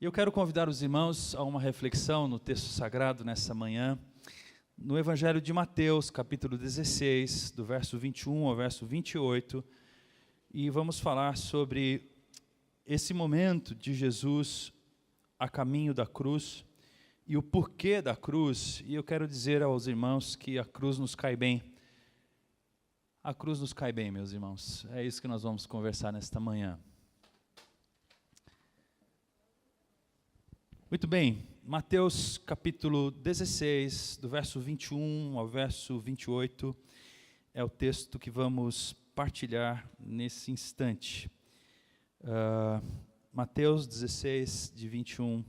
E eu quero convidar os irmãos a uma reflexão no texto sagrado nessa manhã, no Evangelho de Mateus, capítulo 16, do verso 21 ao verso 28, e vamos falar sobre esse momento de Jesus a caminho da cruz e o porquê da cruz. E eu quero dizer aos irmãos que a cruz nos cai bem. A cruz nos cai bem, meus irmãos. É isso que nós vamos conversar nesta manhã. Muito bem, Mateus capítulo 16, do verso 21 ao verso 28, é o texto que vamos partilhar nesse instante. Mateus 16, de 21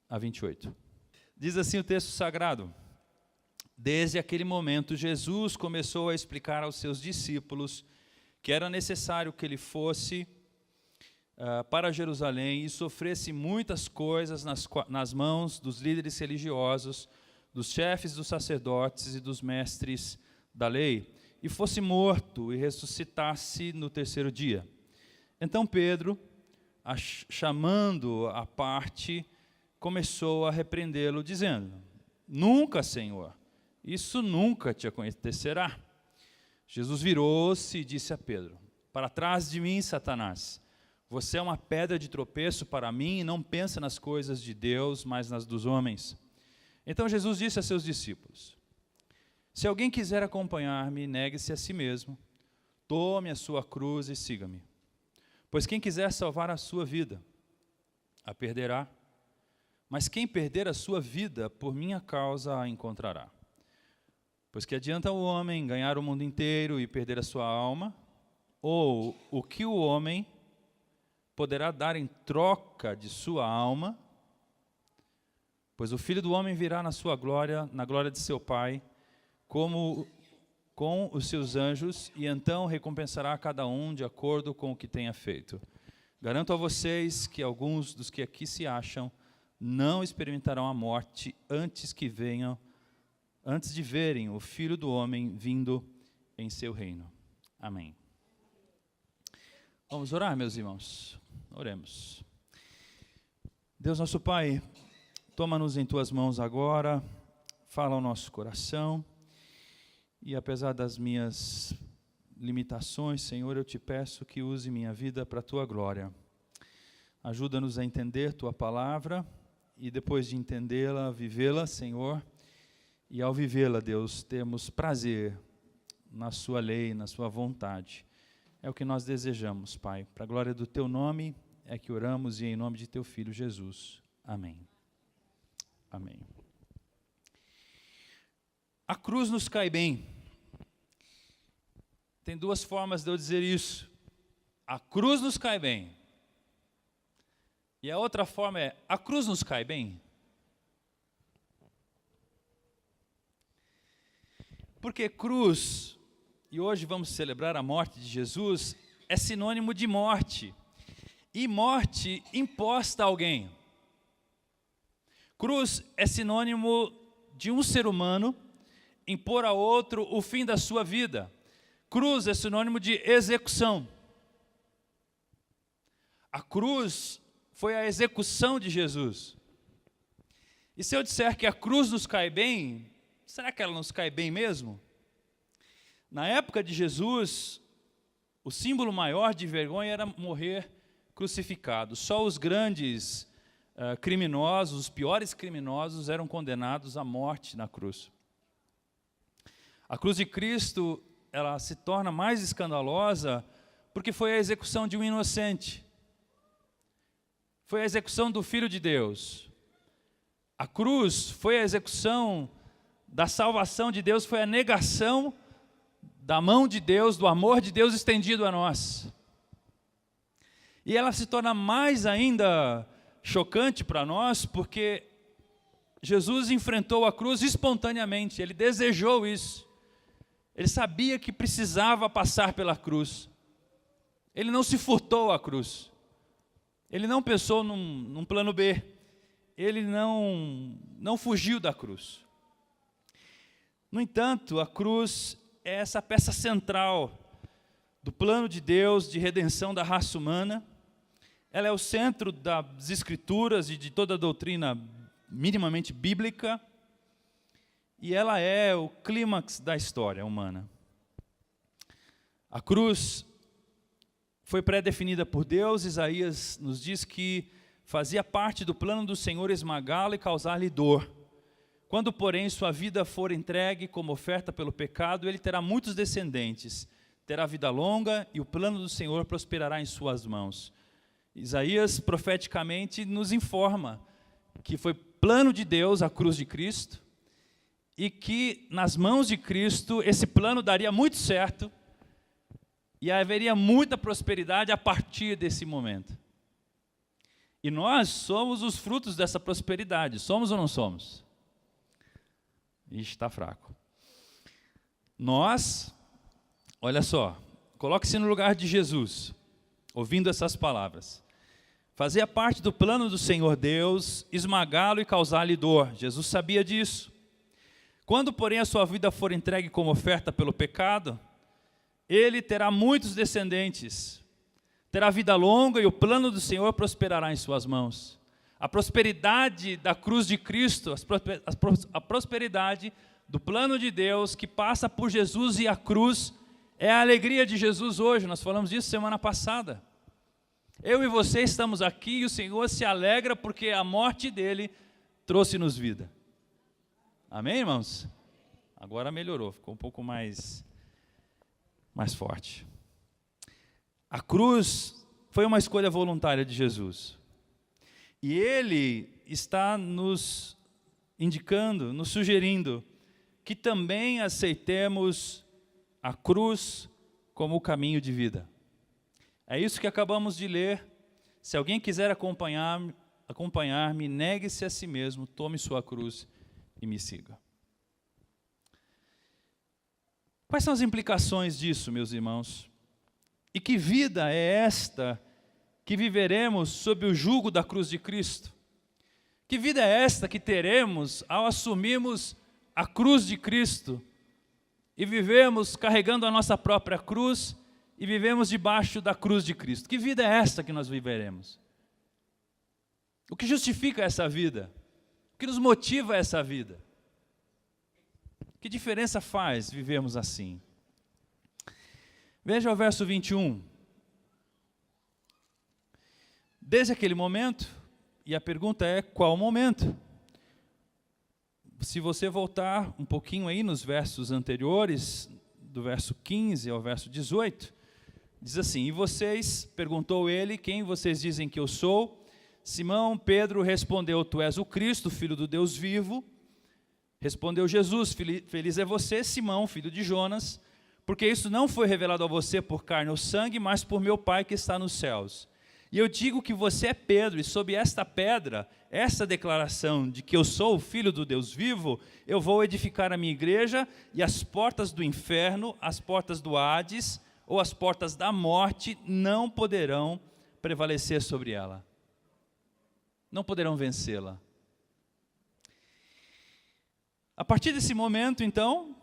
a 28. Diz assim o texto sagrado: Desde aquele momento, Jesus começou a explicar aos seus discípulos que era necessário que ele fosse para Jerusalém e sofresse muitas coisas nas mãos dos líderes religiosos, dos chefes dos sacerdotes e dos mestres da lei, e fosse morto e ressuscitasse no terceiro dia. Então Pedro, chamando à parte, começou a repreendê-lo, dizendo: Nunca, Senhor, isso nunca te acontecerá. Jesus virou-se e disse a Pedro: Para trás de mim, Satanás. Você é uma pedra de tropeço para mim e não pensa nas coisas de Deus, mas nas dos homens. Então Jesus disse a seus discípulos: Se alguém quiser acompanhar-me, negue-se a si mesmo, tome a sua cruz e siga-me. Pois quem quiser salvar a sua vida, a perderá. Mas quem perder a sua vida, por minha causa, a encontrará. Pois que adianta o homem ganhar o mundo inteiro e perder a sua alma? Ou o que o homem poderá dar em troca de sua alma? Pois o Filho do Homem virá na sua glória, na glória de seu Pai, como com os seus anjos, e então recompensará a cada um de acordo com o que tenha feito. Garanto a vocês que alguns dos que aqui se acham não experimentarão a morte antes de verem o Filho do Homem vindo em seu reino. Amém. Vamos orar, meus irmãos. Oremos. Deus nosso Pai, toma-nos em Tuas mãos agora, fala ao nosso coração, e apesar das minhas limitações, Senhor, eu te peço que use minha vida para a Tua glória. Ajuda-nos a entender Tua palavra, e depois de entendê-la, vivê-la, Senhor, e ao vivê-la, Deus, temos prazer na Sua lei, na Sua vontade. É o que nós desejamos, Pai. Para a glória do Teu nome é que oramos e em nome de Teu Filho Jesus. Amém. Amém. A cruz nos cai bem. Tem duas formas de eu dizer isso. A cruz nos cai bem. E a outra forma é: a cruz nos cai bem. Porque cruz, e hoje vamos celebrar a morte de Jesus, é sinônimo de morte. E morte imposta a alguém. Cruz é sinônimo de um ser humano impor a outro o fim da sua vida. Cruz é sinônimo de execução. A cruz foi a execução de Jesus. E se eu disser que a cruz nos cai bem, será que ela nos cai bem mesmo? Na época de Jesus, o símbolo maior de vergonha era morrer crucificado. Só os grandes criminosos, os piores criminosos, eram condenados à morte na cruz. A cruz de Cristo, ela se torna mais escandalosa porque foi a execução de um inocente. Foi a execução do Filho de Deus. A cruz foi a execução da salvação de Deus, foi a negação da mão de Deus, do amor de Deus estendido a nós. E ela se torna mais ainda chocante para nós, porque Jesus enfrentou a cruz espontaneamente, ele desejou isso. Ele sabia que precisava passar pela cruz. Ele não se furtou à cruz. Ele não pensou num plano B. Ele não fugiu da cruz. No entanto, a cruz é essa peça central do plano de Deus de redenção da raça humana. ela é o centro das Escrituras e de toda a doutrina minimamente bíblica, e ela é o clímax da história humana. A cruz foi pré-definida por Deus. Isaías nos diz que fazia parte do plano do Senhor esmagá-lo e causar-lhe dor. Quando, porém, sua vida for entregue como oferta pelo pecado, ele terá muitos descendentes, terá vida longa e o plano do Senhor prosperará em suas mãos. Isaías profeticamente nos informa que foi plano de Deus a cruz de Cristo e que nas mãos de Cristo esse plano daria muito certo e haveria muita prosperidade a partir desse momento. E nós somos os frutos dessa prosperidade, somos ou não somos? Ixi, está fraco. Nós, olha só, coloque-se no lugar de Jesus, ouvindo essas palavras. Fazia parte do plano do Senhor Deus, esmagá-lo e causar-lhe dor. Jesus sabia disso. Quando, porém, a sua vida for entregue como oferta pelo pecado, ele terá muitos descendentes, terá vida longa e o plano do Senhor prosperará em suas mãos. A prosperidade da cruz de Cristo, a prosperidade do plano de Deus que passa por Jesus e a cruz, é a alegria de Jesus hoje. Nós falamos disso semana passada. Eu e você estamos aqui e o Senhor se alegra porque a morte dele trouxe-nos vida. Amém, irmãos? Agora melhorou, ficou um pouco mais forte. A cruz foi uma escolha voluntária de Jesus. E ele está nos indicando, nos sugerindo que também aceitemos a cruz como o caminho de vida. É isso que acabamos de ler. Se alguém quiser acompanhar-me, negue-se a si mesmo, tome sua cruz e me siga. Quais são as implicações disso, meus irmãos? E que vida é esta que viveremos sob o jugo da cruz de Cristo? Que vida é esta que teremos ao assumirmos a cruz de Cristo e vivemos carregando a nossa própria cruz e vivemos debaixo da cruz de Cristo? Que vida é esta que nós viveremos? O que justifica essa vida? O que nos motiva essa vida? Que diferença faz vivermos assim? Veja o verso 21. Desde aquele momento, e a pergunta é, qual momento? Se você voltar um pouquinho aí nos versos anteriores, do verso 15 ao verso 18, diz assim: E vocês, perguntou ele, quem vocês dizem que eu sou? Simão Pedro respondeu, tu és o Cristo, filho do Deus vivo. Respondeu Jesus, feliz é você, Simão, filho de Jonas, porque isso não foi revelado a você por carne ou sangue, mas por meu Pai que está nos céus. E eu digo que você é Pedro, e sob esta pedra, essa declaração de que eu sou o Filho do Deus vivo, eu vou edificar a minha igreja, e as portas do inferno, as portas do Hades, ou as portas da morte, não poderão prevalecer sobre ela. Não poderão vencê-la. A partir desse momento, então,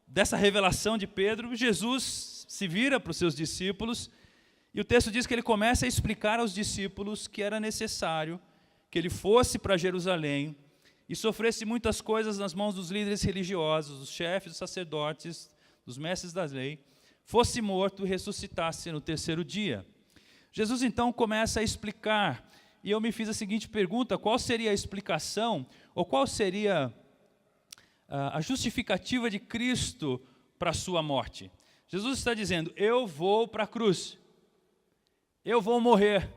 dessa revelação de Pedro, Jesus se vira para os seus discípulos, e o texto diz que ele começa a explicar aos discípulos que era necessário que ele fosse para Jerusalém e sofresse muitas coisas nas mãos dos líderes religiosos, dos chefes, dos sacerdotes, dos mestres da lei, fosse morto e ressuscitasse no terceiro dia. Jesus então começa a explicar, e eu me fiz a seguinte pergunta: qual seria a explicação, ou qual seria a justificativa de Cristo para a sua morte? Jesus está dizendo, eu vou para a cruz, eu vou morrer.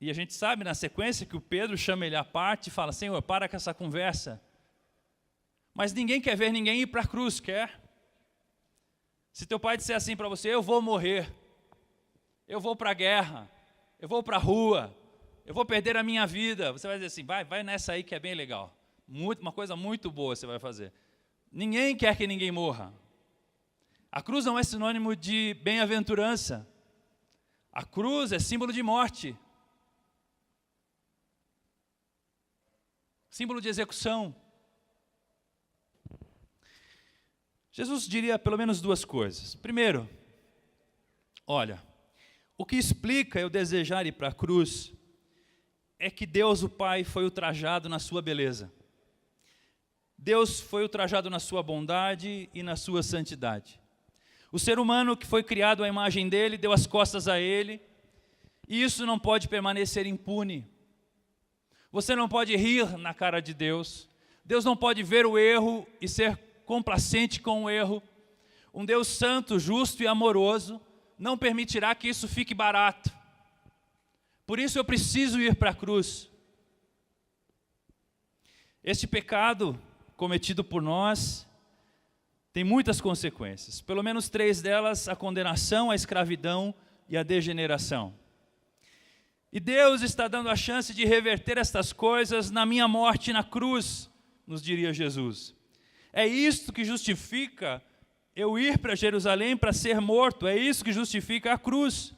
E a gente sabe na sequência que o Pedro chama ele à parte e fala, Senhor, para com essa conversa. Mas ninguém quer ver ninguém ir para a cruz, quer? Se teu pai disser assim para você, eu vou morrer, eu vou para a guerra, eu vou para a rua, eu vou perder a minha vida, você vai dizer assim, vai nessa aí que é bem legal. Uma coisa muito boa você vai fazer. Ninguém quer que ninguém morra. A cruz não é sinônimo de bem-aventurança. A cruz é símbolo de morte. Símbolo de execução. Jesus diria pelo menos duas coisas. Primeiro, olha, O que explica eu desejar ir para a cruz é que Deus, o Pai, foi ultrajado na sua beleza. Deus foi ultrajado na sua bondade e na sua santidade. O ser humano que foi criado à imagem dele, deu as costas a ele, e isso não pode permanecer impune. Você não pode rir na cara de Deus. Deus não pode ver o erro e ser complacente com o erro. Um Deus santo, justo e amoroso não permitirá que isso fique barato. Por isso eu preciso ir para a cruz. Este pecado cometido por nós tem muitas consequências. Pelo menos 3 delas: a condenação, a escravidão e a degeneração. E Deus está dando a chance de reverter estas coisas na minha morte na cruz, nos diria Jesus. É isto que justifica eu ir para Jerusalém para ser morto. É isso que justifica a cruz.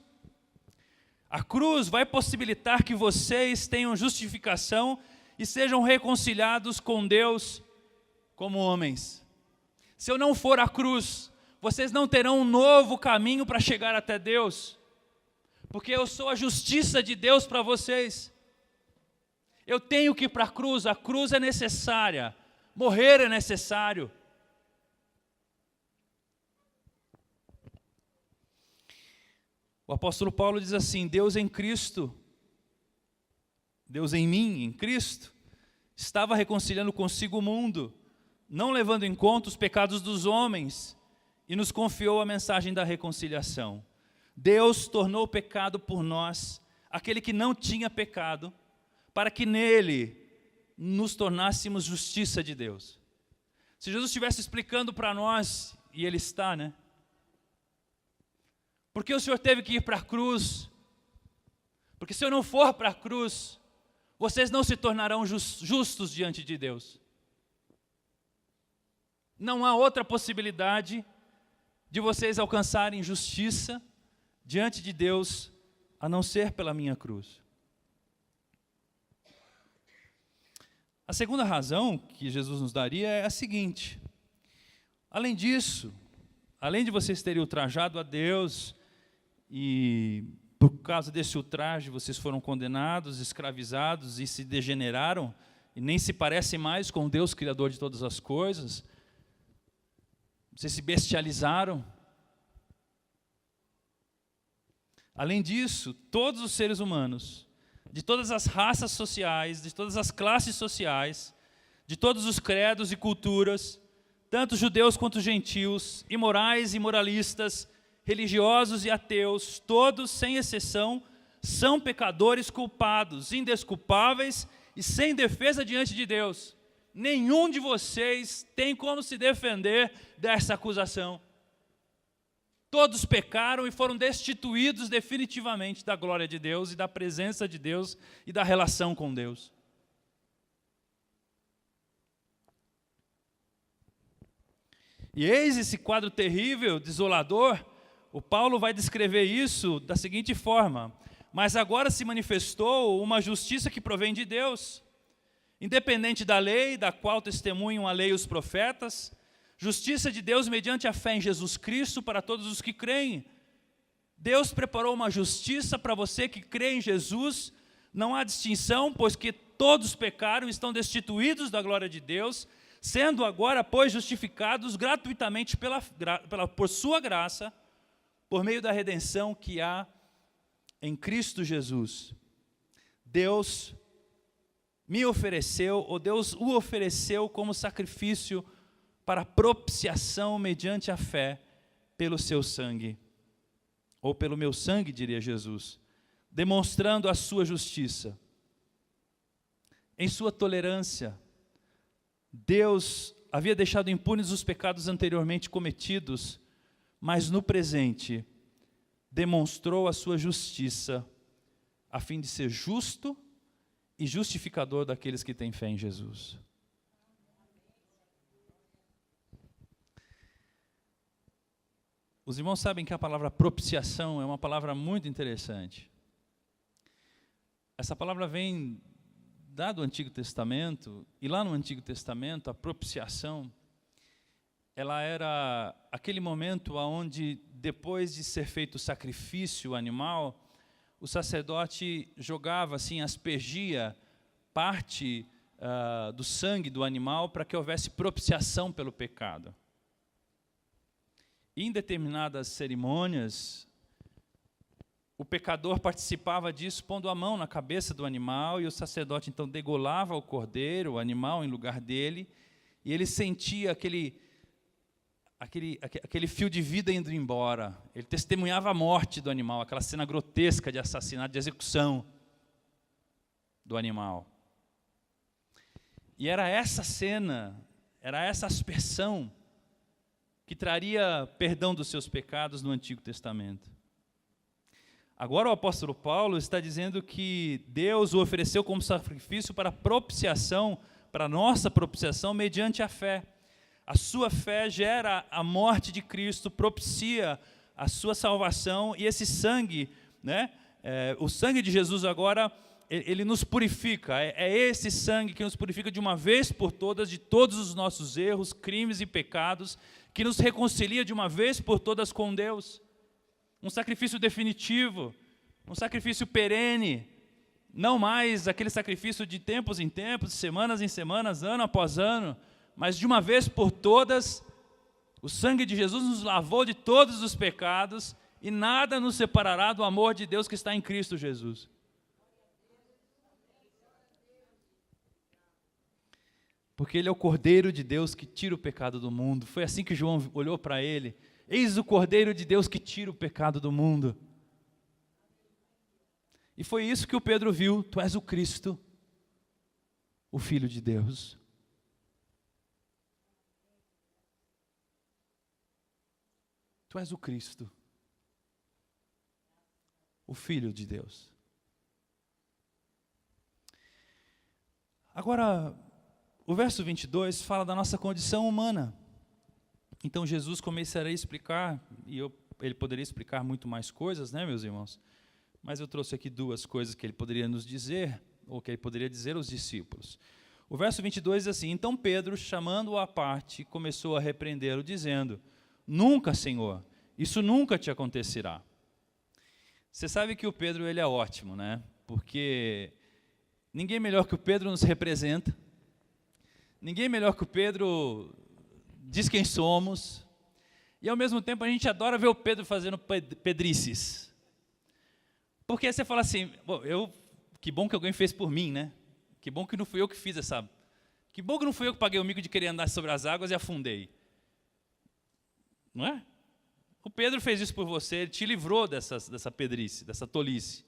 A cruz vai possibilitar que vocês tenham justificação e sejam reconciliados com Deus como homens. Se eu não for à cruz, vocês não terão um novo caminho para chegar até Deus, porque eu sou a justiça de Deus para vocês. Eu tenho que ir para a cruz é necessária, morrer é necessário. O apóstolo Paulo diz assim: Deus em Cristo, Deus em mim, em Cristo, estava reconciliando consigo o mundo, não levando em conta os pecados dos homens, e nos confiou a mensagem da reconciliação. Deus tornou pecado por nós, aquele que não tinha pecado, para que nele nos tornássemos justiça de Deus. Se Jesus estivesse explicando para nós, e Ele está, né? Por que o Senhor teve que ir para a cruz? Porque se eu não for para a cruz, vocês não se tornarão justos diante de Deus. Não há outra possibilidade de vocês alcançarem justiça diante de Deus, a não ser pela minha cruz. A segunda razão que Jesus nos daria é a seguinte: além disso, além de vocês terem ultrajado a Deus, e por causa desse ultraje vocês foram condenados, escravizados e se degeneraram, e nem se parecem mais com o Deus Criador de todas as coisas, vocês se bestializaram. Além disso, todos os seres humanos, de todas as raças sociais, de todas as classes sociais, de todos os credos e culturas, tanto judeus quanto gentios, imorais e moralistas, religiosos e ateus, todos, sem exceção, são pecadores culpados, indesculpáveis e sem defesa diante de Deus. Nenhum de vocês tem como se defender dessa acusação. Todos pecaram e foram destituídos definitivamente da glória de Deus e da presença de Deus e da relação com Deus. E eis esse quadro terrível, desolador. O Paulo vai descrever isso da seguinte forma: mas agora se manifestou uma justiça que provém de Deus, independente da lei, da qual testemunham a lei e os profetas, justiça de Deus mediante a fé em Jesus Cristo para todos os que creem. Deus preparou uma justiça para você que crê em Jesus, não há distinção, pois que todos pecaram e estão destituídos da glória de Deus, sendo agora, pois, justificados gratuitamente por sua graça, por meio da redenção que há em Cristo Jesus. Deus me ofereceu, ou Deus o ofereceu como sacrifício para propiciação mediante a fé pelo seu sangue, ou pelo meu sangue, diria Jesus, demonstrando a sua justiça. Em sua tolerância, Deus havia deixado impunes os pecados anteriormente cometidos, mas no presente demonstrou a sua justiça, a fim de ser justo e justificador daqueles que têm fé em Jesus. Os irmãos sabem que a palavra propiciação é uma palavra muito interessante. Essa palavra vem do Antigo Testamento, e lá no Antigo Testamento a propiciação ela era aquele momento onde, depois de ser feito o sacrifício animal, o sacerdote jogava, assim, aspergia parte do sangue do animal para que houvesse propiciação pelo pecado. Em determinadas cerimônias, o pecador participava disso pondo a mão na cabeça do animal, e o sacerdote então degolava o cordeiro, o animal, em lugar dele, e ele sentia aquele fio de vida indo embora. Ele testemunhava a morte do animal, aquela cena grotesca de assassinato, de execução do animal. E era essa cena, era essa aspersão que traria perdão dos seus pecados no Antigo Testamento. Agora o apóstolo Paulo está dizendo que Deus o ofereceu como sacrifício para propiciação, para nossa propiciação mediante a fé. A sua fé gera a morte de Cristo, propicia a sua salvação, e esse sangue, né, o sangue de Jesus agora, ele nos purifica. É esse sangue que nos purifica de uma vez por todas de todos os nossos erros, crimes e pecados, que nos reconcilia de uma vez por todas com Deus. Um sacrifício definitivo, um sacrifício perene, não mais aquele sacrifício de tempos em tempos, semanas em semanas, ano após ano, mas de uma vez por todas, o sangue de Jesus nos lavou de todos os pecados e nada nos separará do amor de Deus que está em Cristo Jesus. Porque Ele é o Cordeiro de Deus que tira o pecado do mundo. Foi assim que João olhou para Ele. Eis o Cordeiro de Deus que tira o pecado do mundo. E foi isso que o Pedro viu. Tu és o Cristo, o Filho de Deus. Tu és o Cristo, o Filho de Deus. Agora, o verso 22 fala da nossa condição humana. Então Jesus começaria a explicar, e ele poderia explicar muito mais coisas, né, meus irmãos? Mas eu trouxe aqui duas coisas que ele poderia nos dizer, ou que ele poderia dizer aos discípulos. O verso 22 diz assim: então Pedro, chamando-o à parte, começou a repreendê-lo, dizendo: nunca, Senhor, isso nunca te acontecerá. Você sabe que o Pedro, ele é ótimo, né? Porque ninguém melhor que o Pedro nos representa, ninguém melhor que o Pedro diz quem somos, e ao mesmo tempo a gente adora ver o Pedro fazendo pedrices. Porque você fala assim, que bom que alguém fez por mim, né? Que bom que não fui eu que fiz essa... Que bom que não fui eu que paguei o mico de querer andar sobre as águas e afundei. Não é? O Pedro fez isso por você, ele te livrou dessa pedrice, dessa tolice.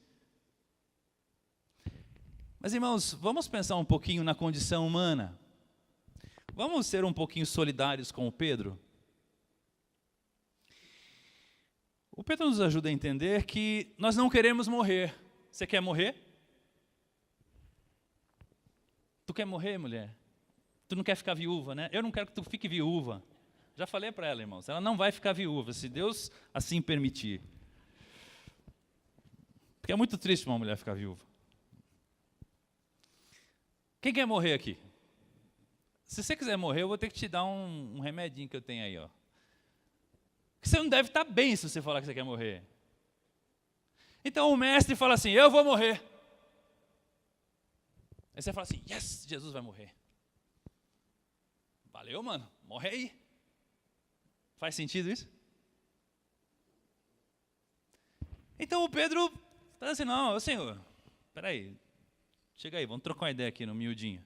Mas, irmãos, vamos pensar um pouquinho na condição humana. Vamos ser um pouquinho solidários com o Pedro? O Pedro nos ajuda a entender que nós não queremos morrer. Você quer morrer? Tu quer morrer, mulher? Tu não quer ficar viúva, né? Eu não quero que tu fique viúva. Já falei para ela, irmãos, ela não vai ficar viúva, se Deus assim permitir. Porque é muito triste uma mulher ficar viúva. Quem quer morrer aqui? Se você quiser morrer, eu vou ter que te dar um remedinho que eu tenho aí, ó. Você não deve estar bem se você falar que você quer morrer. Então o mestre fala assim, eu vou morrer. Aí você fala assim, yes, Jesus vai morrer. Valeu, mano, morre aí. Faz sentido isso? Então o Pedro está assim, não, Senhor, espera aí, chega aí, vamos trocar uma ideia aqui no miudinho.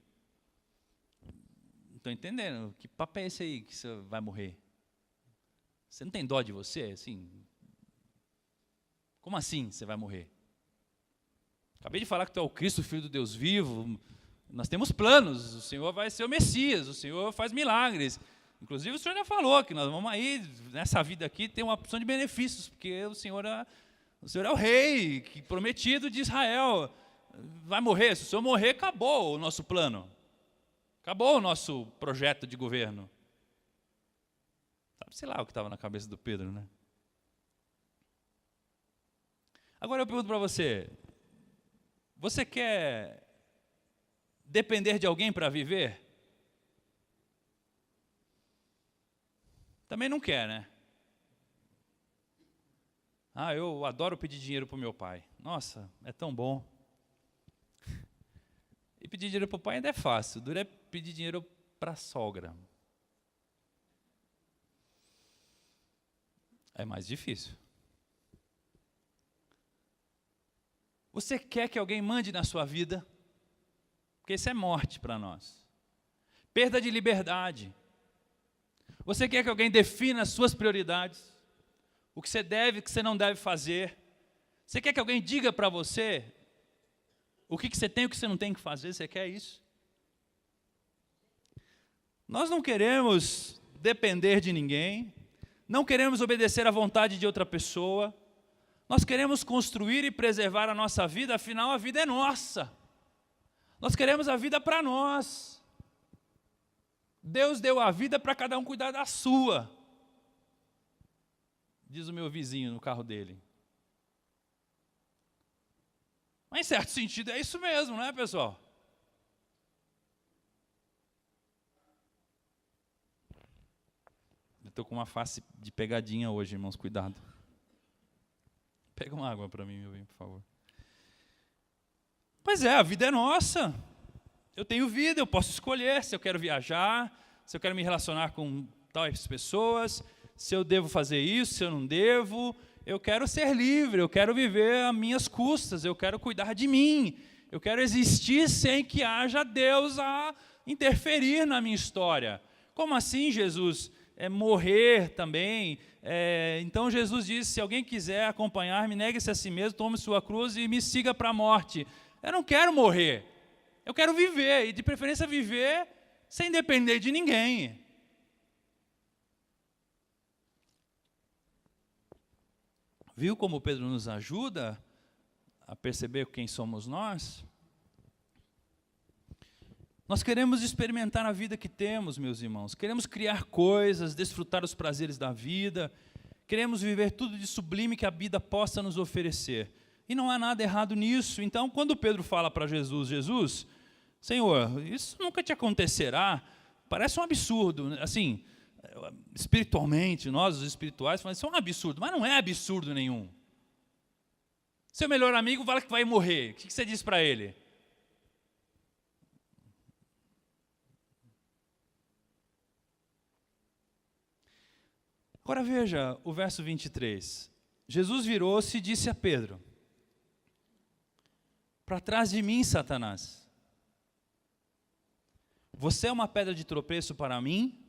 Não estou entendendo, que papo é esse aí que você vai morrer? Você não tem dó de você? Assim, como assim você vai morrer? Acabei de falar que tu é o Cristo, Filho do Deus vivo, nós temos planos, o Senhor vai ser o Messias, o Senhor faz milagres. Inclusive o Senhor já falou que nós vamos aí, nessa vida aqui, ter uma opção de benefícios, porque o Senhor é o rei prometido de Israel. Vai morrer, se o Senhor morrer, acabou o nosso plano. Acabou o nosso projeto de governo. Sabe, sei lá o que estava na cabeça do Pedro, né? Agora eu pergunto para você, você quer depender de alguém para viver? Também não quer, né? Ah, eu adoro pedir dinheiro para o meu pai. Nossa, é tão bom. E pedir dinheiro para o pai ainda é fácil. O duro é pedir dinheiro para a sogra. É mais difícil. Você quer que alguém mande na sua vida? Porque isso é morte para nós. Perda de liberdade. Você quer que alguém defina as suas prioridades? O que você deve e o que você não deve fazer? Você quer que alguém diga para você o que você tem e o que você não tem que fazer? Você quer isso? Nós não queremos depender de ninguém, não queremos obedecer à vontade de outra pessoa, nós queremos construir e preservar a nossa vida, afinal a vida é nossa. Nós queremos a vida para nós. Deus deu a vida para cada um cuidar da sua. Diz o meu vizinho no carro dele. Mas em certo sentido é isso mesmo, não é, pessoal? Eu estou com uma face de pegadinha hoje, irmãos, cuidado. Pega uma água para mim, meu bem, por favor. Pois é, a vida é nossa. Eu tenho vida, eu posso escolher se eu quero viajar, se eu quero me relacionar com tais pessoas, se eu devo fazer isso, se eu não devo. Eu quero ser livre, eu quero viver às minhas custas, eu quero cuidar de mim, eu quero existir sem que haja Deus a interferir na minha história. Como assim, Jesus? Morrer também. Então Jesus disse, se alguém quiser acompanhar-me, negue-se a si mesmo, tome sua cruz e me siga para a morte. Eu não quero morrer, eu quero viver, e de preferência viver sem depender de ninguém. Viu como Pedro nos ajuda a perceber quem somos nós? Nós queremos experimentar a vida que temos, meus irmãos. Queremos criar coisas, desfrutar os prazeres da vida. Queremos viver tudo de sublime que a vida possa nos oferecer. E não há nada errado nisso. Então, quando Pedro fala para Jesus, Jesus, Senhor, isso nunca te acontecerá. Parece um absurdo. Assim, espiritualmente, nós, os espirituais, falamos, isso é um absurdo. Mas não é absurdo nenhum. Seu melhor amigo fala que vai morrer. O que você diz para ele? Agora veja o verso 23. Jesus virou-se e disse a Pedro, para trás de mim, Satanás. Você é uma pedra de tropeço para mim?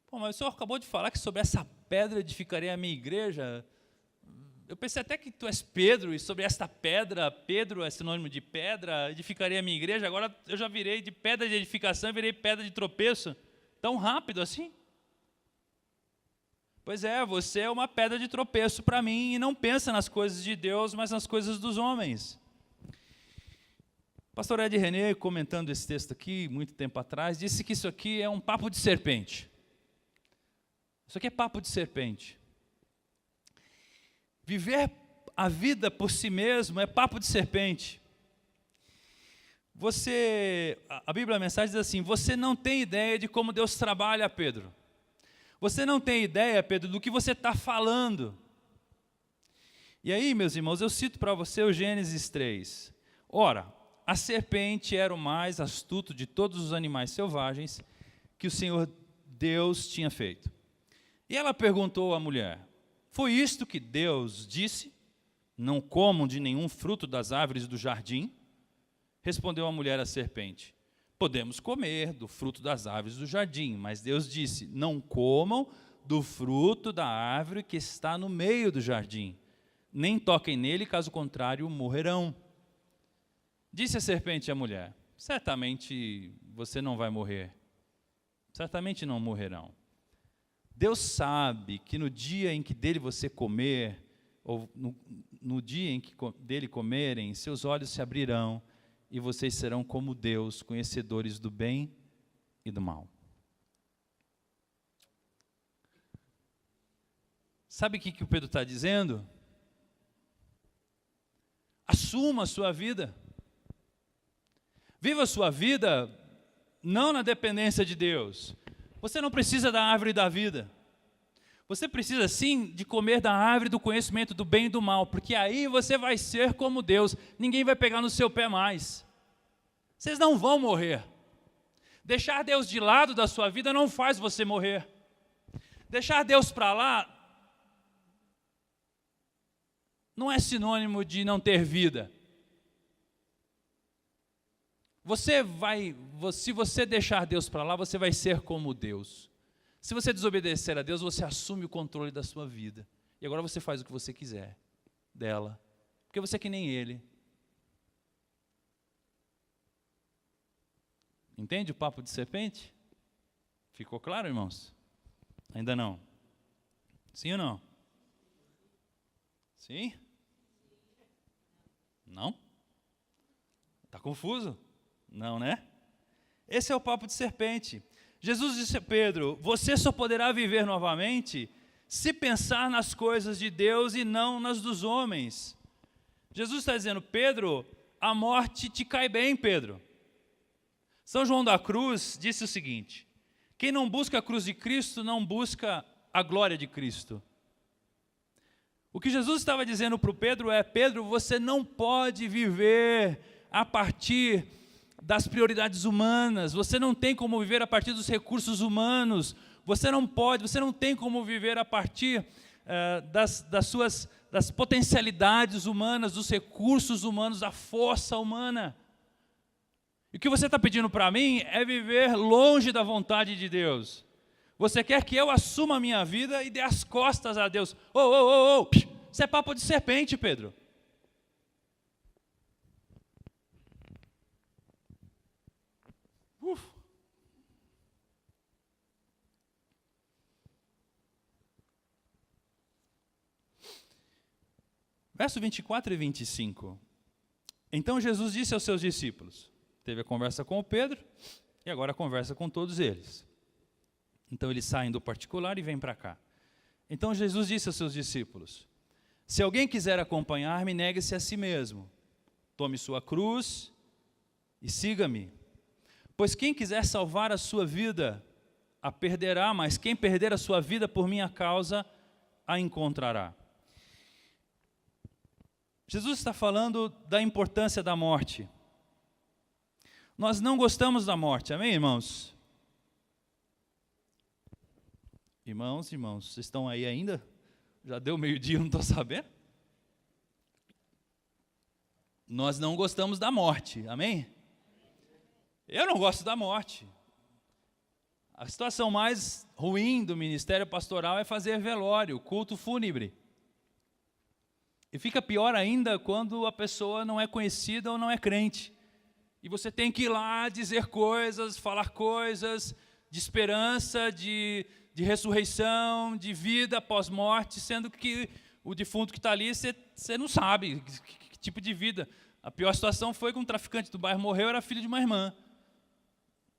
Pô, mas o senhor acabou de falar que sobre essa pedra edificarei a minha igreja. Eu pensei até que tu és Pedro, e sobre esta pedra, Pedro é sinônimo de pedra, edificarei a minha igreja. Agora eu já virei de pedra de edificação, virei pedra de tropeço. Tão rápido assim? Pois é, você é uma pedra de tropeço para mim e não pensa nas coisas de Deus, mas nas coisas dos homens. O pastor Ed René, comentando esse texto aqui, muito tempo atrás, disse que isso aqui é um papo de serpente. Isso aqui é papo de serpente. Viver a vida por si mesmo é papo de serpente. A Bíblia, a mensagem diz assim, você não tem ideia de como Deus trabalha, Pedro. Você não tem ideia, Pedro, do que você está falando. E aí, meus irmãos, eu cito para você o Gênesis 3. Ora, a serpente era o mais astuto de todos os animais selvagens que o Senhor Deus tinha feito. E ela perguntou à mulher, foi isto que Deus disse? Não comam de nenhum fruto das árvores do jardim? Respondeu a mulher à serpente, podemos comer do fruto das árvores do jardim, mas Deus disse, não comam do fruto da árvore que está no meio do jardim, nem toquem nele, caso contrário morrerão. Disse a serpente à mulher, certamente você não vai morrer, certamente não morrerão. Deus sabe que no dia em que dele você comer, ou no dia em que dele comerem, seus olhos se abrirão, e vocês serão como Deus, conhecedores do bem e do mal. Sabe o que o Pedro está dizendo? Assuma a sua vida. Viva a sua vida não na dependência de Deus. Você não precisa da árvore da vida. Você precisa sim de comer da árvore do conhecimento do bem e do mal, porque aí você vai ser como Deus. Ninguém vai pegar no seu pé mais. Vocês não vão morrer. Deixar Deus de lado da sua vida não faz você morrer. Deixar Deus para lá não é sinônimo de não ter vida. Se você deixar Deus para lá, você vai ser como Deus. Se você desobedecer a Deus, você assume o controle da sua vida. E agora você faz o que você quiser dela. Porque você é que nem Ele. Entende o papo de serpente? Ficou claro, irmãos? Ainda não? Sim ou não? Sim? Não? Está confuso? Não, né? Esse é o papo de serpente. Jesus disse a Pedro, você só poderá viver novamente se pensar nas coisas de Deus e não nas dos homens. Jesus está dizendo, Pedro, a morte te cai bem, Pedro. São João da Cruz disse o seguinte, quem não busca a cruz de Cristo não busca a glória de Cristo. O que Jesus estava dizendo para o Pedro é, Pedro, você não pode viver a partir das prioridades humanas, você não tem como viver a partir dos recursos humanos, você não tem como viver a partir das potencialidades humanas, dos recursos humanos, da força humana. E o que você está pedindo para mim é viver longe da vontade de Deus. Você quer que eu assuma a minha vida e dê as costas a Deus. Isso é papo de serpente, Pedro. Verso 24 e 25. Então Jesus disse aos seus discípulos, teve a conversa com o Pedro e agora a conversa com todos eles. Então eles saem do particular e vêm para cá. Então Jesus disse aos seus discípulos, se alguém quiser acompanhar-me, negue-se a si mesmo. Tome sua cruz e siga-me. Pois quem quiser salvar a sua vida, a perderá, mas quem perder a sua vida por minha causa, a encontrará. Jesus está falando da importância da morte. Nós não gostamos da morte, amém, irmãos? Irmãos, vocês estão aí ainda? Já deu meio-dia, não estou sabendo? Nós não gostamos da morte, amém? Eu não gosto da morte. A situação mais ruim do ministério pastoral é fazer velório, culto fúnebre. E fica pior ainda quando a pessoa não é conhecida ou não é crente. E você tem que ir lá dizer coisas, falar coisas de esperança, de ressurreição, de vida após morte, sendo que o defunto que está ali, você não sabe que tipo de vida. A pior situação foi que um traficante do bairro morreu, era filho de uma irmã.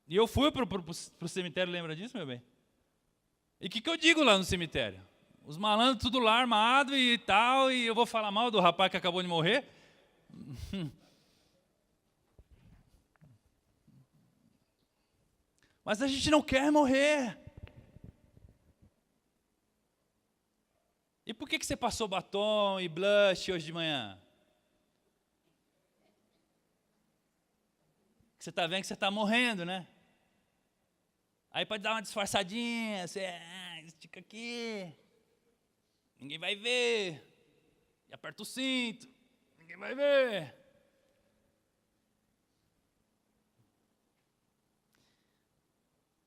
E eu fui para o cemitério, lembra disso, meu bem? E o que eu digo lá no cemitério? Os malandros tudo lá armado e tal, e eu vou falar mal do rapaz que acabou de morrer? Mas a gente não quer morrer. E por que você passou batom e blush hoje de manhã? Você está vendo que você está morrendo, né? Aí pode dar uma disfarçadinha, você estica aqui, ninguém vai ver, e aperta o cinto, ninguém vai ver.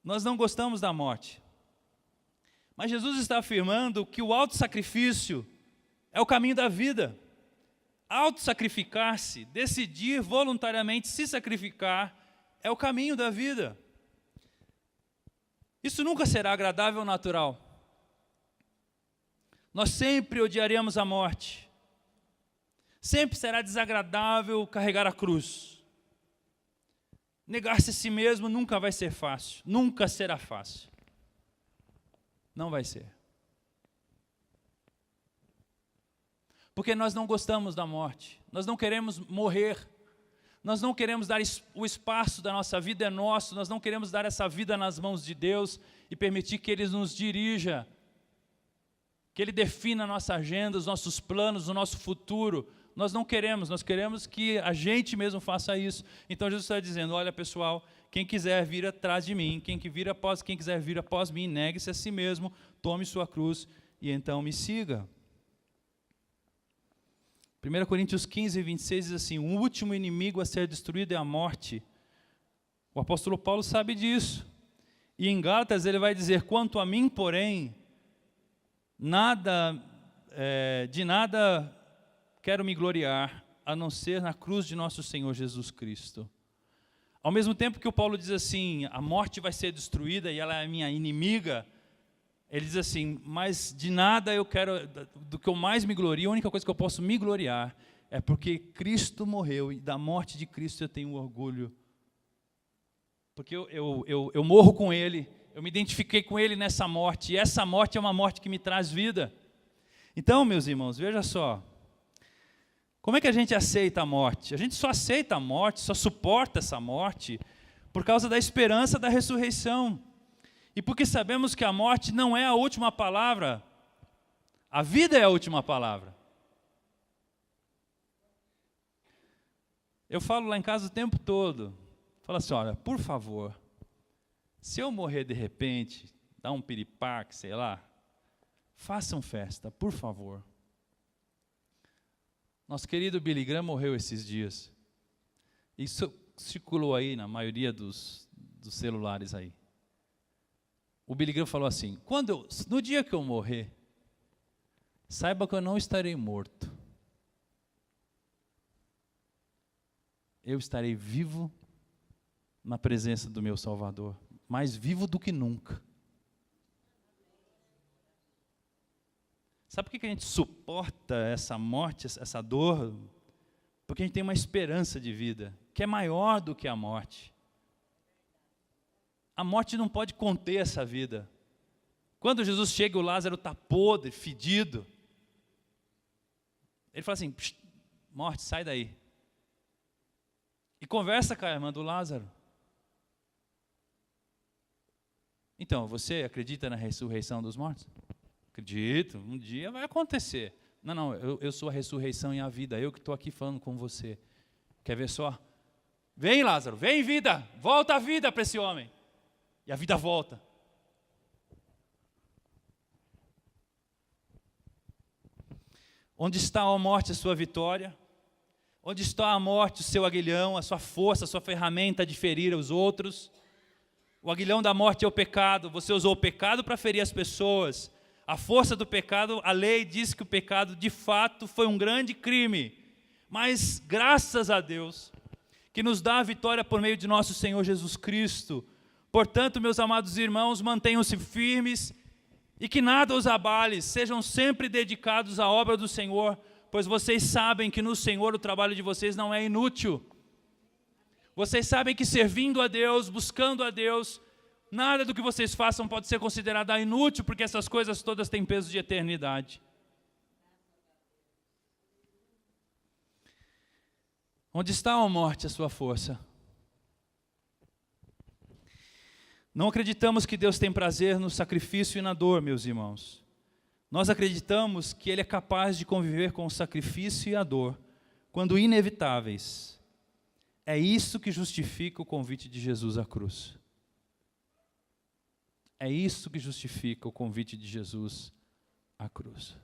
Nós não gostamos da morte. Mas Jesus está afirmando que o autossacrifício é o caminho da vida. Autossacrificar-se, decidir voluntariamente se sacrificar, é o caminho da vida. Isso nunca será agradável ou natural. Nós sempre odiaremos a morte. Sempre será desagradável carregar a cruz. Negar-se a si mesmo nunca vai ser fácil. Nunca será fácil. Não vai ser. Porque nós não gostamos da morte. Nós não queremos morrer. nós não queremos dar o espaço da nossa vida é nosso, nós não queremos dar essa vida nas mãos de Deus e permitir que Ele nos dirija, que Ele defina a nossa agenda, os nossos planos, o nosso futuro. Nós não queremos, nós queremos que a gente mesmo faça isso. Então Jesus está dizendo, olha pessoal, quem quiser vir atrás de mim, quem quiser vir após mim, negue-se a si mesmo, tome sua cruz e então me siga. 1 Coríntios 15, 26 diz assim, o último inimigo a ser destruído é a morte. O apóstolo Paulo sabe disso. E em Gálatas ele vai dizer, quanto a mim, porém, de nada quero me gloriar, a não ser na cruz de nosso Senhor Jesus Cristo. Ao mesmo tempo que o Paulo diz assim, a morte vai ser destruída e ela é minha inimiga, ele diz assim, mas de nada eu quero, do que eu mais me glorio, a única coisa que eu posso me gloriar é porque Cristo morreu e da morte de Cristo eu tenho orgulho. Porque eu morro com Ele, eu me identifiquei com Ele nessa morte, e essa morte é uma morte que me traz vida. Então, meus irmãos, veja só, como é que a gente aceita a morte? A gente só aceita a morte, só suporta essa morte, por causa da esperança da ressurreição. E porque sabemos que a morte não é a última palavra, a vida é a última palavra. Eu falo lá em casa o tempo todo, falo assim, olha, por favor, se eu morrer de repente, dar um piripaque, sei lá, façam festa, por favor. Nosso querido Billy Graham morreu esses dias. Isso circulou aí na maioria dos celulares aí. O Billy Graham falou assim, no dia que eu morrer, saiba que eu não estarei morto. Eu estarei vivo na presença do meu Salvador, mais vivo do que nunca. Sabe por que a gente suporta essa morte, essa dor? Porque a gente tem uma esperança de vida, que é maior do que a morte. A morte não pode conter essa vida. Quando Jesus chega, o Lázaro está podre, fedido. Ele fala assim, morte, sai daí. E conversa com a irmã do Lázaro. Então, você acredita na ressurreição dos mortos? Acredito, um dia vai acontecer. Não, eu sou a ressurreição e a vida, eu que estou aqui falando com você. Quer ver só? Vem Lázaro, vem vida, volta a vida para esse homem. E a vida volta. Onde está a morte, a sua vitória? Onde está a morte, o seu aguilhão, a sua força, a sua ferramenta de ferir os outros? O aguilhão da morte é o pecado, você usou o pecado para ferir as pessoas. A força do pecado, a lei diz que o pecado de fato foi um grande crime. Mas graças a Deus, que nos dá a vitória por meio de nosso Senhor Jesus Cristo. Portanto, meus amados irmãos, mantenham-se firmes e que nada os abale, sejam sempre dedicados à obra do Senhor, pois vocês sabem que no Senhor o trabalho de vocês não é inútil. Vocês sabem que servindo a Deus, buscando a Deus, nada do que vocês façam pode ser considerado inútil, porque essas coisas todas têm peso de eternidade. Onde está a morte, a sua força? Não acreditamos que Deus tem prazer no sacrifício e na dor, meus irmãos. Nós acreditamos que Ele é capaz de conviver com o sacrifício e a dor, quando inevitáveis. É isso que justifica o convite de Jesus à cruz. É isso que justifica o convite de Jesus à cruz.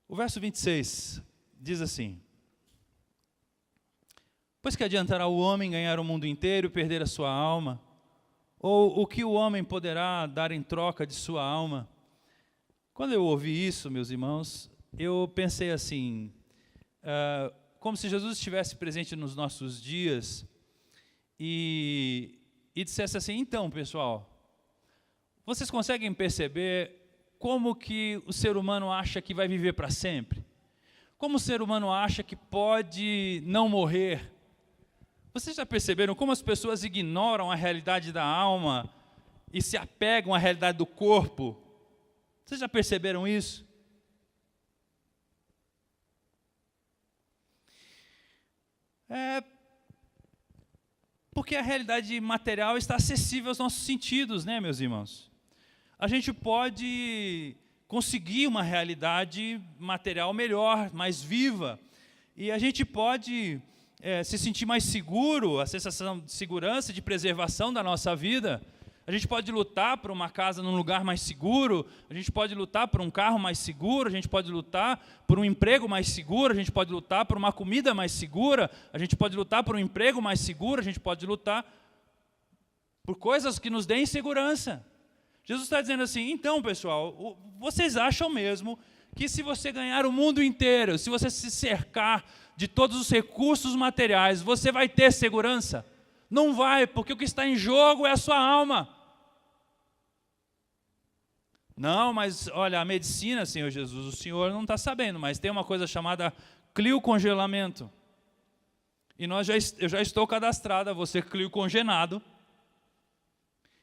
O verso 26 diz assim: pois que adiantará o homem ganhar o mundo inteiro e perder a sua alma? Ou o que o homem poderá dar em troca de sua alma? Quando eu ouvi isso, meus irmãos, eu pensei assim, como se Jesus estivesse presente nos nossos dias e dissesse assim, então pessoal, vocês conseguem perceber como que o ser humano acha que vai viver para sempre? Como o ser humano acha que pode não morrer? Vocês já perceberam como as pessoas ignoram a realidade da alma e se apegam à realidade do corpo? Vocês já perceberam isso? Porque a realidade material está acessível aos nossos sentidos, né, meus irmãos? A gente pode conseguir uma realidade material melhor, mais viva, e a gente pode se sentir mais seguro, a sensação de segurança, de preservação da nossa vida. A gente pode lutar por uma casa num lugar mais seguro, a gente pode lutar por um carro mais seguro, a gente pode lutar por um emprego mais seguro, a gente pode lutar por uma comida mais segura, a gente pode lutar por um emprego mais seguro, a gente pode lutar por coisas que nos deem segurança. Jesus está dizendo assim, então, pessoal, vocês acham mesmo que se você ganhar o mundo inteiro, se você se cercar de todos os recursos materiais, você vai ter segurança? Não vai, porque o que está em jogo é a sua alma. Não, mas olha, a medicina, Senhor Jesus, o Senhor não está sabendo, mas tem uma coisa chamada criocongelamento. E eu já estou cadastrado, você criocongelado.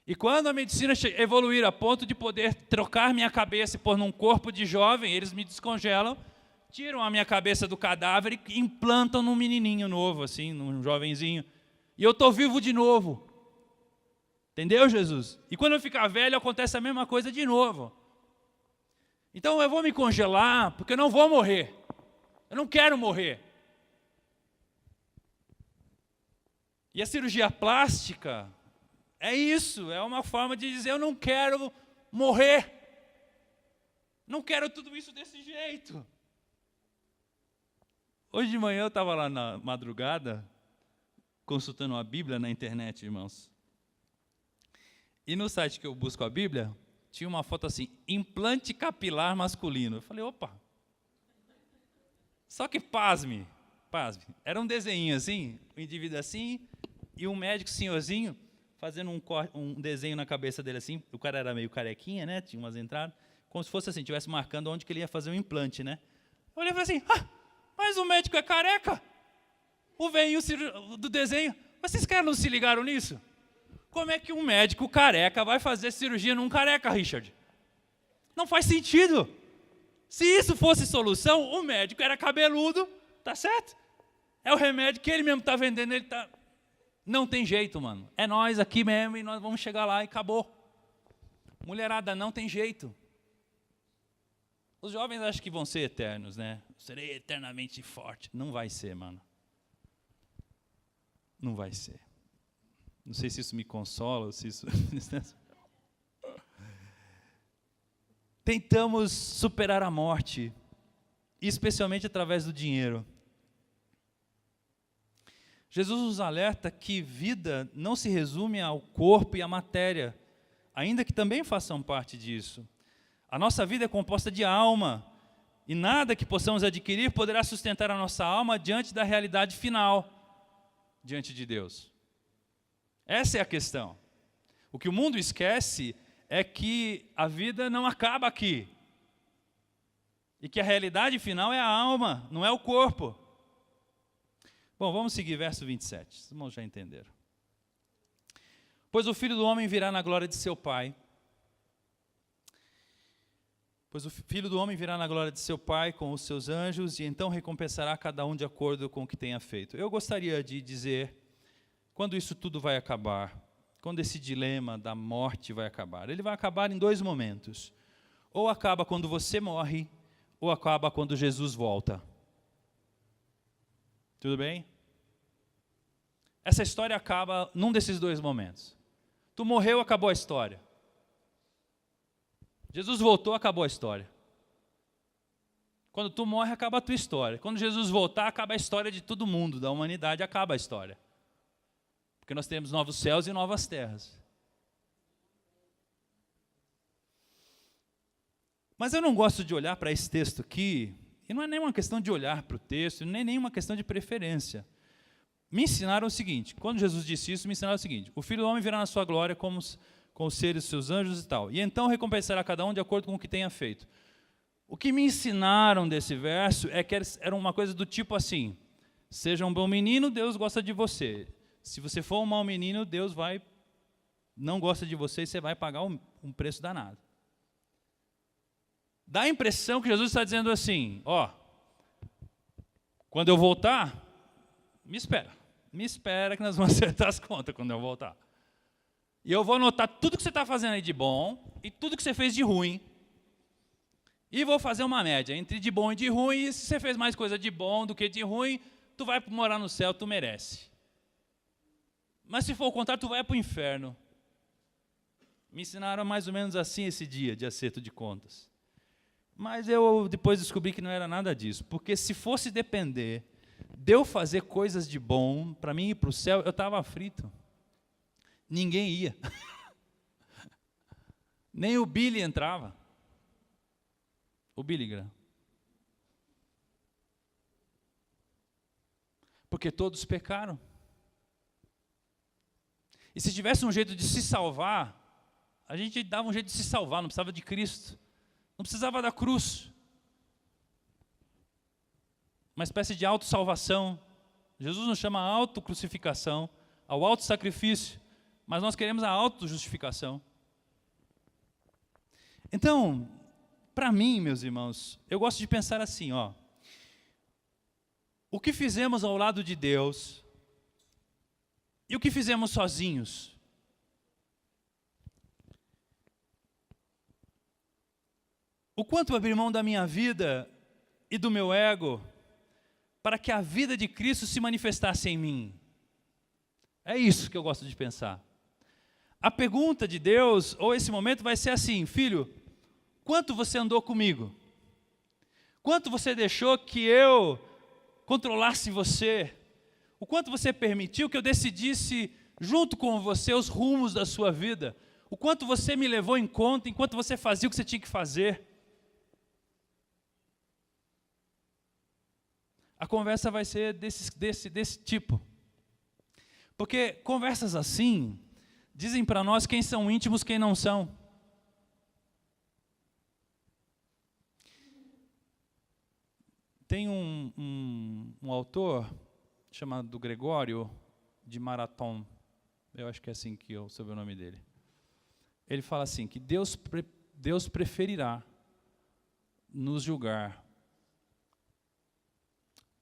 E quando a medicina evoluir a ponto de poder trocar minha cabeça e pôr num corpo de jovem, eles me descongelam, tiram a minha cabeça do cadáver e implantam num menininho novo, assim, num jovenzinho. E eu estou vivo de novo. Entendeu, Jesus? E quando eu ficar velho, acontece a mesma coisa de novo. Então eu vou me congelar, porque eu não vou morrer. Eu não quero morrer. E a cirurgia plástica é isso, é uma forma de dizer, eu não quero morrer. Não quero tudo isso desse jeito. Hoje de manhã eu estava lá na madrugada, consultando a Bíblia na internet, irmãos. E no site que eu busco a Bíblia, tinha uma foto assim, implante capilar masculino. Eu falei, opa. Só que pasme. Era um desenho assim, um indivíduo assim, e um médico senhorzinho, fazendo um desenho na cabeça dele assim. O cara era meio carequinha, né? Tinha umas entradas. Como se fosse assim, estivesse marcando onde que ele ia fazer um implante, né? Eu olhei e falei assim, mas o médico é careca? O velhinho do desenho. Vocês caras não se ligaram nisso? Como é que um médico careca vai fazer cirurgia num careca, Richard? Não faz sentido. Se isso fosse solução, o médico era cabeludo, tá certo? É o remédio que ele mesmo está vendendo, ele tá... Não tem jeito, mano. É nós aqui mesmo e nós vamos chegar lá e acabou. Mulherada, não tem jeito. Os jovens acham que vão ser eternos, né? Serei eternamente forte. Não vai ser, mano. Não vai ser. Não sei se isso me consola, se isso... Tentamos superar a morte, especialmente através do dinheiro. Jesus nos alerta que vida não se resume ao corpo e à matéria, ainda que também façam parte disso. A nossa vida é composta de alma, e nada que possamos adquirir poderá sustentar a nossa alma diante da realidade final, diante de Deus. Essa é a questão. O que o mundo esquece é que a vida não acaba aqui. E que a realidade final é a alma, não é o corpo. Bom, vamos seguir verso 27. Os irmãos já entenderam. Pois o Filho do Homem virá na glória de seu Pai. Pois o Filho do Homem virá na glória de seu Pai com os seus anjos e então recompensará cada um de acordo com o que tenha feito. Eu gostaria de dizer quando isso tudo vai acabar, quando esse dilema da morte vai acabar. Ele vai acabar em dois momentos. Ou acaba quando você morre, ou acaba quando Jesus volta. Tudo bem? Essa história acaba num desses dois momentos. Tu morreu, acabou a história. Jesus voltou, acabou a história. Quando tu morre, acaba a tua história. Quando Jesus voltar, acaba a história de todo mundo, da humanidade, acaba a história. Porque nós temos novos céus e novas terras. Mas eu não gosto de olhar para esse texto aqui, e não é nenhuma questão de olhar para o texto, nem nenhuma questão de preferência. Me ensinaram o seguinte, quando Jesus disse isso, me ensinaram o seguinte, o Filho do Homem virá na sua glória com os seres, seus anjos e tal, e então recompensará cada um de acordo com o que tenha feito. O que me ensinaram desse verso é que era uma coisa do tipo assim, seja um bom menino, Deus gosta de você. Se você for um mau menino, Deus não gosta de você e você vai pagar um preço danado. Dá a impressão que Jesus está dizendo assim, quando eu voltar, me espera que nós vamos acertar as contas quando eu voltar. E eu vou anotar tudo que você está fazendo aí de bom e tudo que você fez de ruim. E vou fazer uma média entre de bom e de ruim, e se você fez mais coisa de bom do que de ruim, tu vai morar no céu, tu merece. Mas se for o contrário, tu vai para o inferno. Me ensinaram mais ou menos assim esse dia de acerto de contas. Mas eu depois descobri que não era nada disso, porque se fosse depender de eu fazer coisas de bom, para mim ir para o céu, eu estava frito. Ninguém ia. Nem o Billy entrava. O Billy Graham. Porque todos pecaram. E se tivesse um jeito de se salvar, a gente dava um jeito de se salvar, não precisava de Cristo. Não precisava da cruz. Uma espécie de autossalvação. Jesus nos chama a autocrucificação, ao autossacrifício, mas nós queremos a autojustificação. Então, para mim, meus irmãos, eu gosto de pensar assim, ó. O que fizemos ao lado de Deus e o que fizemos sozinhos? O quanto abrir mão da minha vida e do meu ego para que a vida de Cristo se manifestasse em mim? É isso que eu gosto de pensar. A pergunta de Deus, ou esse momento, vai ser assim: filho, quanto você andou comigo? Quanto você deixou que eu controlasse você? O quanto você permitiu que eu decidisse junto com você os rumos da sua vida? O quanto você me levou em conta enquanto você fazia o que você tinha que fazer? A conversa vai ser desse tipo. Porque conversas assim dizem para nós quem são íntimos, quem não são. Tem um autor chamado Gregório de Marathon, eu acho que é assim que eu soube o nome dele. Ele fala assim, que Deus preferirá nos julgar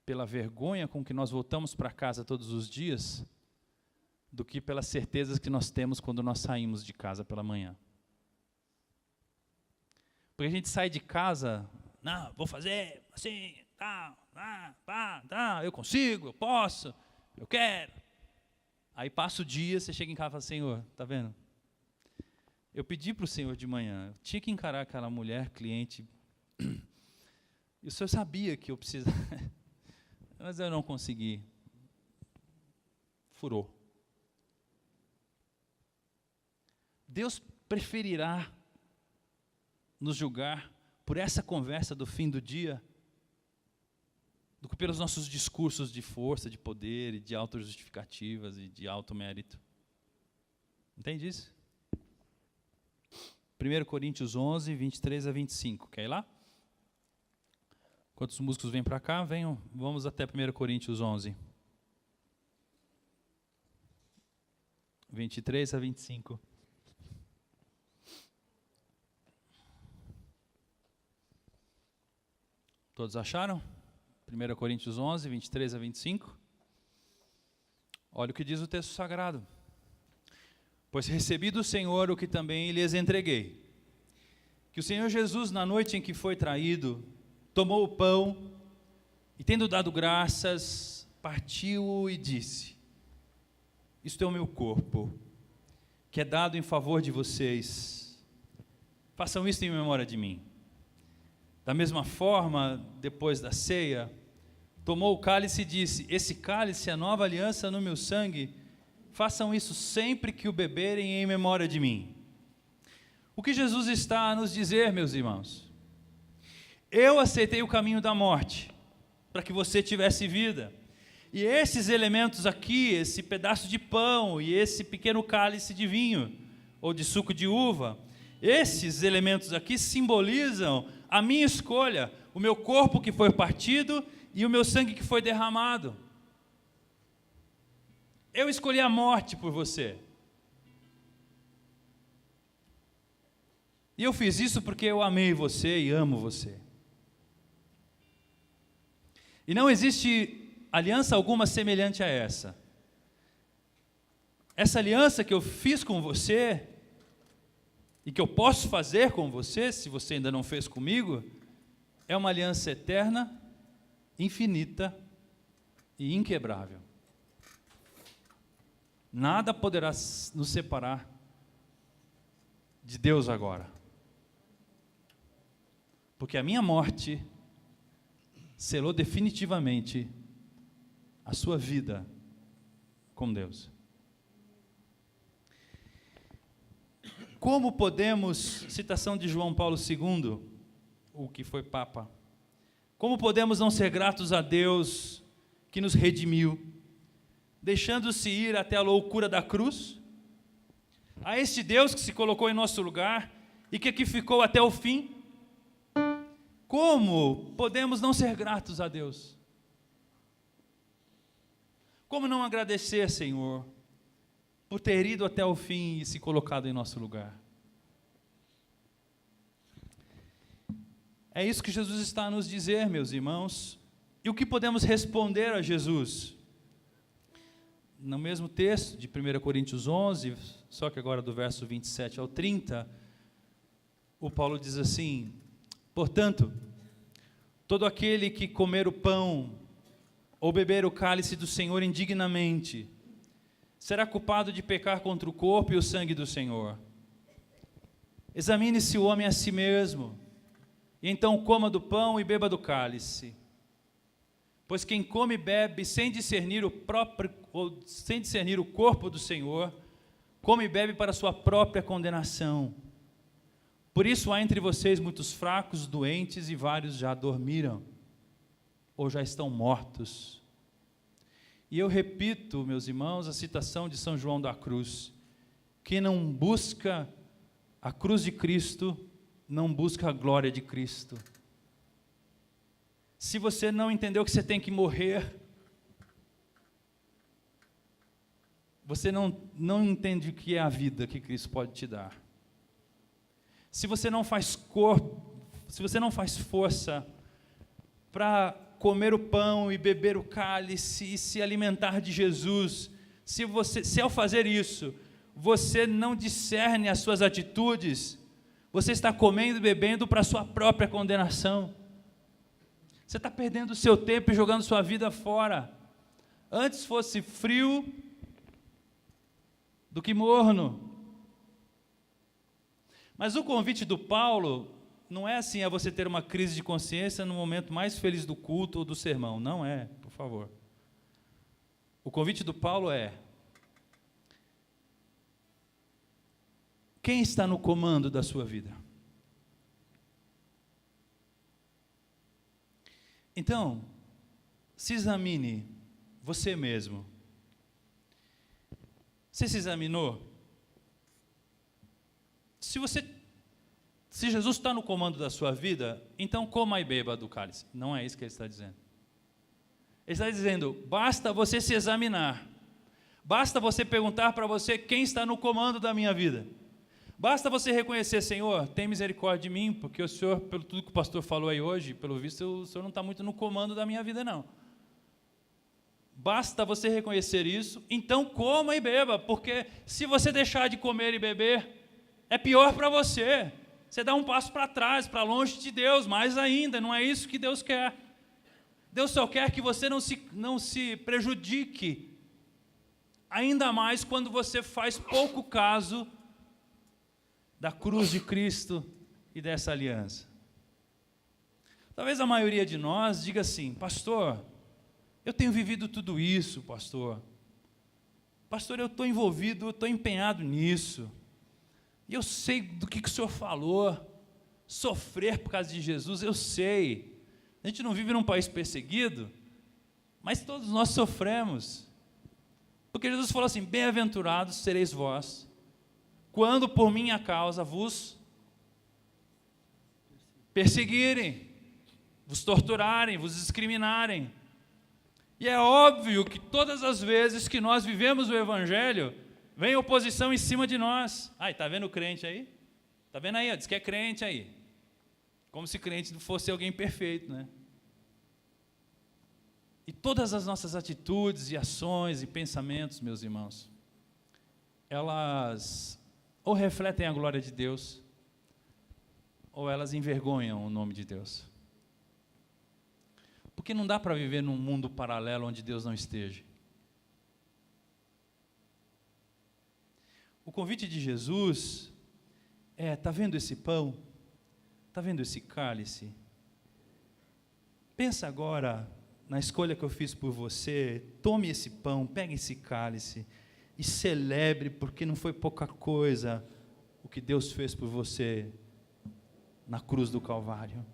pela vergonha com que nós voltamos para casa todos os dias, do que pelas certezas que nós temos quando nós saímos de casa pela manhã. Porque a gente sai de casa, não, vou fazer assim, eu consigo, eu posso, eu quero. Aí passa o dia, você chega em casa e fala, Senhor, tá vendo? Eu pedi para o Senhor de manhã, eu tinha que encarar aquela mulher, cliente, e o Senhor sabia que eu precisava, mas eu não consegui. Furou. Deus preferirá nos julgar por essa conversa do fim do dia do que pelos nossos discursos de força, de poder, e de autojustificativas e de alto mérito. Entende isso? 1 Coríntios 11, 23 a 25. Quer ir lá? Enquanto os músicos vêm para cá, venham, vamos até 1 Coríntios 11. 23 a 25. Todos acharam? 1 Coríntios 11, 23 a 25. Olha o que diz o texto sagrado. Pois recebi do Senhor o que também lhes entreguei. Que o Senhor Jesus, na noite em que foi traído, tomou o pão e, tendo dado graças, partiu-o e disse: isto é o meu corpo, que é dado em favor de vocês. Façam isso em memória de mim. Da mesma forma, depois da ceia, tomou o cálice e disse: esse cálice é a nova aliança no meu sangue. Façam isso sempre que o beberem em memória de mim. O que Jesus está a nos dizer, meus irmãos? Eu aceitei o caminho da morte, para que você tivesse vida. E esses elementos aqui, esse pedaço de pão e esse pequeno cálice de vinho, ou de suco de uva, esses elementos aqui simbolizam a minha escolha, o meu corpo que foi partido e o meu sangue que foi derramado. Eu escolhi a morte por você. E eu fiz isso porque eu amei você e amo você. E não existe aliança alguma semelhante a essa. Essa aliança que eu fiz com você, e que eu posso fazer com você, se você ainda não fez comigo, é uma aliança eterna, infinita e inquebrável. Nada poderá nos separar de Deus agora. Porque a minha morte selou definitivamente a sua vida com Deus. Como podemos, citação de João Paulo II, o que foi Papa, como podemos não ser gratos a Deus que nos redimiu, deixando-se ir até a loucura da cruz, a este Deus que se colocou em nosso lugar e que aqui ficou até o fim? Como podemos não ser gratos a Deus? Como não agradecer, Senhor, por ter ido até o fim e se colocado em nosso lugar? É isso que Jesus está a nos dizer, meus irmãos. E o que podemos responder a Jesus? No mesmo texto de 1 Coríntios 11, só que agora do verso 27 ao 30, o Paulo diz assim: portanto, todo aquele que comer o pão ou beber o cálice do Senhor indignamente, será culpado de pecar contra o corpo e o sangue do Senhor. Examine-se o homem a si mesmo, e então coma do pão e beba do cálice. Pois quem come e bebe sem discernir o corpo do Senhor, come e bebe para sua própria condenação. Por isso há entre vocês muitos fracos, doentes, e vários já dormiram, ou já estão mortos. E eu repito, meus irmãos, a citação de São João da Cruz: quem não busca a cruz de Cristo, não busca a glória de Cristo. Se você não entendeu que você tem que morrer, você não entende o que é a vida que Cristo pode te dar. Se você não faz força para comer o pão e beber o cálice e se alimentar de Jesus, se ao fazer isso, você não discerne as suas atitudes, você está comendo e bebendo para a sua própria condenação. Você está perdendo o seu tempo e jogando sua vida fora. Antes fosse frio do que morno. Mas o convite do Paulo não é assim, a você ter uma crise de consciência no momento mais feliz do culto ou do sermão. Não é, por favor. O convite do Paulo é: quem está no comando da sua vida? Então, se examine você mesmo. Você se examinou? Se Jesus está no comando da sua vida, então coma e beba do cálice. Não é isso que ele está dizendo. Ele está dizendo: basta você se examinar. Basta você perguntar para você quem está no comando da minha vida. Basta você reconhecer: Senhor, tem misericórdia de mim, porque o Senhor, pelo tudo que o pastor falou aí hoje, pelo visto, o Senhor não está muito no comando da minha vida, não. Basta você reconhecer isso, então coma e beba, porque se você deixar de comer e beber, é pior para você. Você dá um passo para trás, para longe de Deus, mais ainda, não é isso que Deus quer. Deus só quer que você não se prejudique, ainda mais quando você faz pouco caso da cruz de Cristo e dessa aliança. Talvez a maioria de nós diga assim: pastor, eu tenho vivido tudo isso, pastor. Pastor, eu estou envolvido, eu estou empenhado nisso. E eu sei do que o senhor falou. Sofrer por causa de Jesus, eu sei. A gente não vive num país perseguido, mas todos nós sofremos. Porque Jesus falou assim: bem-aventurados sereis vós, quando por minha causa vos perseguirem, vos torturarem, vos discriminarem. E é óbvio que todas as vezes que nós vivemos o Evangelho, vem oposição em cima de nós. Ai, está vendo o crente aí? Está vendo aí? Diz que é crente aí. Como se crente fosse alguém perfeito, né? E todas as nossas atitudes e ações e pensamentos, meus irmãos, elas ou refletem a glória de Deus, ou elas envergonham o nome de Deus. Porque não dá para viver num mundo paralelo onde Deus não esteja. O convite de Jesus está vendo esse pão? Está vendo esse cálice? Pensa agora na escolha que eu fiz por você. Tome esse pão, pegue esse cálice e celebre, porque não foi pouca coisa o que Deus fez por você na cruz do Calvário.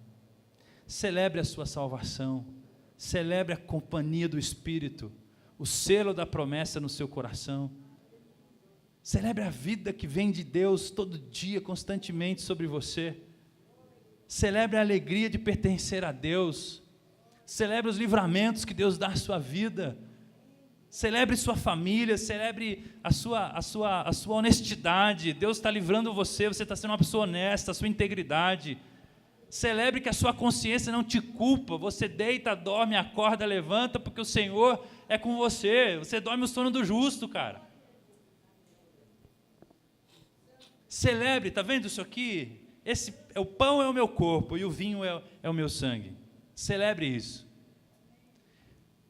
Celebre a sua salvação, celebre a companhia do Espírito, o selo da promessa no seu coração. Celebre a vida que vem de Deus todo dia, constantemente sobre você. Celebre a alegria de pertencer a Deus. Celebre os livramentos que Deus dá à sua vida. Celebre sua família, celebre a sua honestidade. Deus está livrando você, você está sendo uma pessoa honesta, a sua integridade. Celebre que a sua consciência não te culpa. Você deita, dorme, acorda, levanta, porque o Senhor é com você. Você dorme o sono do justo, cara. Celebre, está vendo isso aqui? O pão é o meu corpo e o vinho é o meu sangue. Celebre isso.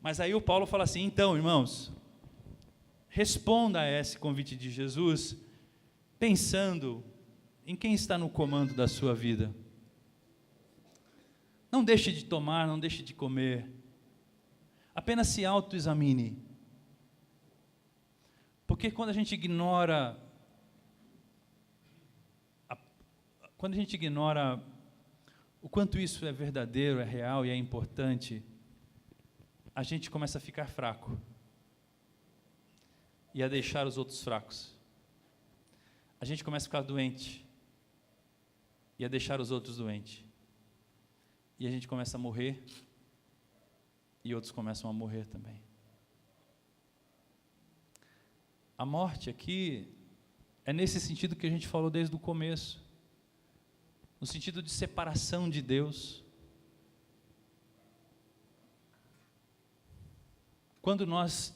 Mas aí o Paulo fala assim, então, irmãos, responda a esse convite de Jesus, pensando em quem está no comando da sua vida. Não deixe de tomar, não deixe de comer. Apenas se autoexamine. Porque quando a gente ignora o quanto isso é verdadeiro, é real e é importante, a gente começa a ficar fraco e a deixar os outros fracos. A gente começa a ficar doente e a deixar os outros doentes. E a gente começa a morrer e outros começam a morrer também. A morte aqui é nesse sentido que a gente falou desde o começo, no sentido de separação de Deus. Quando nós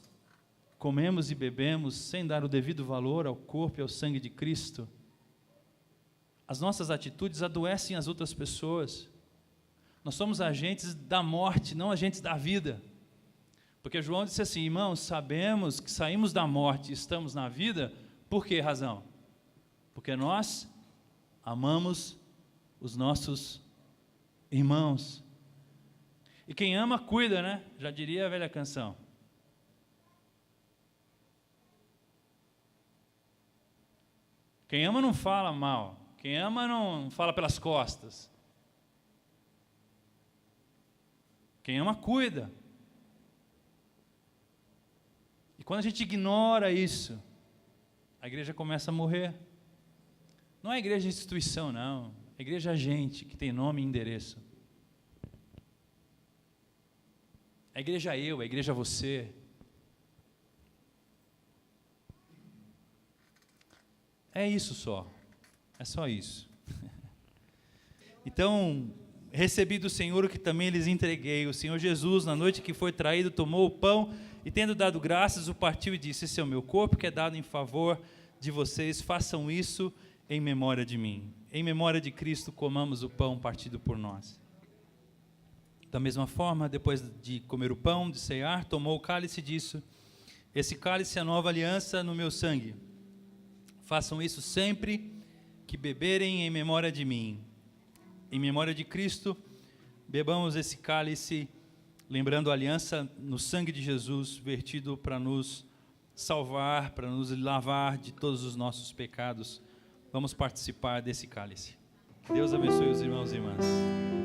comemos e bebemos sem dar o devido valor ao corpo e ao sangue de Cristo, as nossas atitudes adoecem as outras pessoas. Nós somos agentes da morte, não agentes da vida. Porque João disse assim, irmãos, sabemos que saímos da morte e estamos na vida, por que razão? Porque nós amamos os nossos irmãos. E quem ama, cuida, né? Já diria a velha canção. Quem ama não fala mal. Quem ama não fala pelas costas. Quem ama, cuida. E quando a gente ignora isso, a igreja começa a morrer. Não é a igreja instituição, não. A igreja é a gente, que tem nome e endereço. A igreja é eu, a igreja é você. É isso só. É só isso. Então, recebi do Senhor o que também lhes entreguei. O Senhor Jesus, na noite que foi traído, tomou o pão e, tendo dado graças, o partiu e disse, esse é o meu corpo que é dado em favor de vocês, façam isso em memória de mim. Em memória de Cristo, comamos o pão partido por nós. Da mesma forma, depois de comer o pão, de ceiar, tomou o cálice e disse, esse cálice é a nova aliança no meu sangue. Façam isso sempre que beberem em memória de mim. Em memória de Cristo, bebamos esse cálice, lembrando a aliança no sangue de Jesus, vertido para nos salvar, para nos lavar de todos os nossos pecados. Vamos participar desse cálice. Que Deus abençoe os irmãos e irmãs.